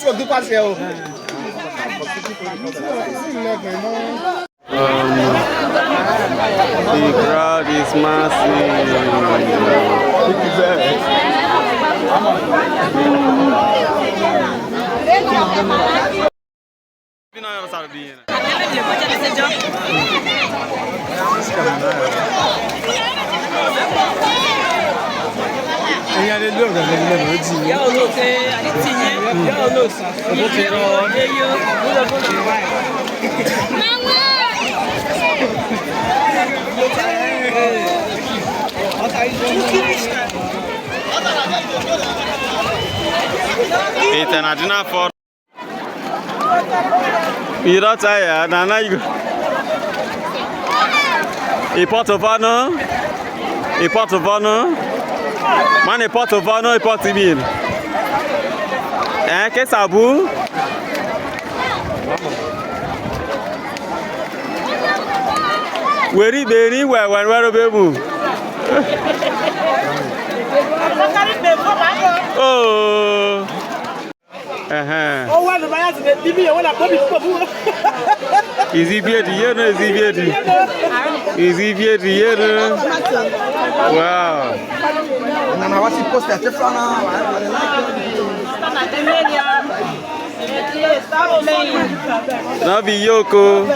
The crowd is massive. International for Ira saya nana igu Portovano Mane Portovano e Portimir que sabu Weri beri wero bebu Oh Easy beard here, easy beard here. Wow. Nabi Yoko.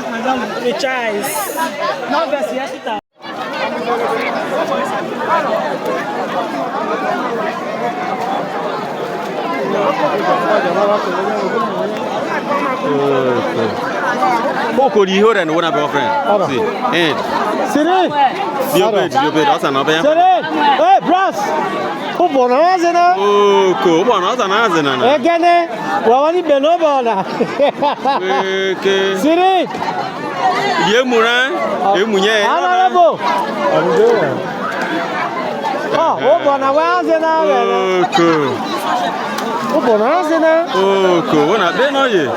Pouco de hora no na boyfriend. Sim. Siri. Dio pe asa na be. Siri. Hey, bros. O bona zena. Oh, ko bona na zena na. Egene. Wawani beno bona. Okay. Siri. Ye mura, e munye. Honorable. Oh, o bona wa zena. Okay. O bona zena. Oh, ko na be no ye.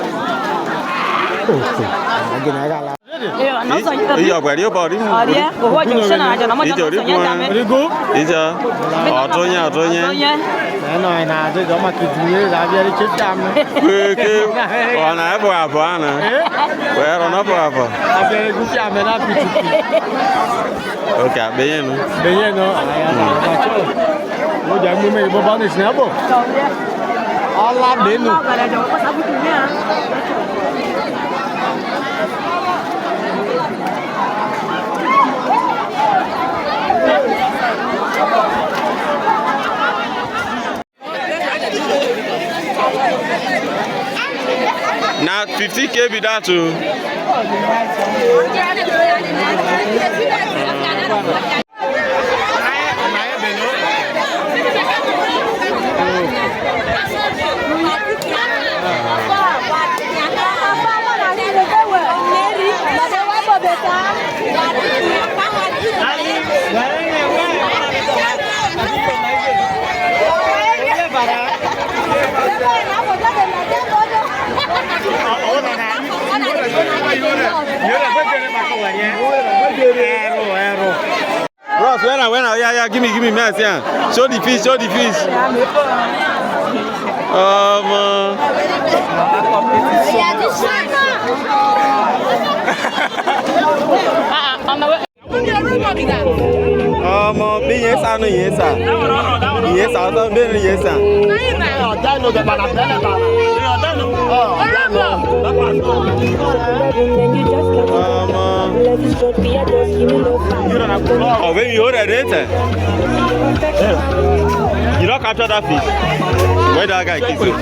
Iya bari ba ri mu. Iya, ko jo sana ja na mo jo nya ja me. Rigo. Ija. Otonya. No na je do ma ki die la bi ri chita me. Ke ona bo aba na. We ro na bo aba. Abi gu ti ame na piti. Okay, be yen no. Be yen no. Aya ba cho. Mo ja mu me bo ba ni snabo. Allah benu. Para jo ko sabu tu nya. Now 50k be that too. Bros, when yeah, give me mess, yeah. Show the fish. Oh, when you hold it, you don't capture that fish. Where that guy kiss you?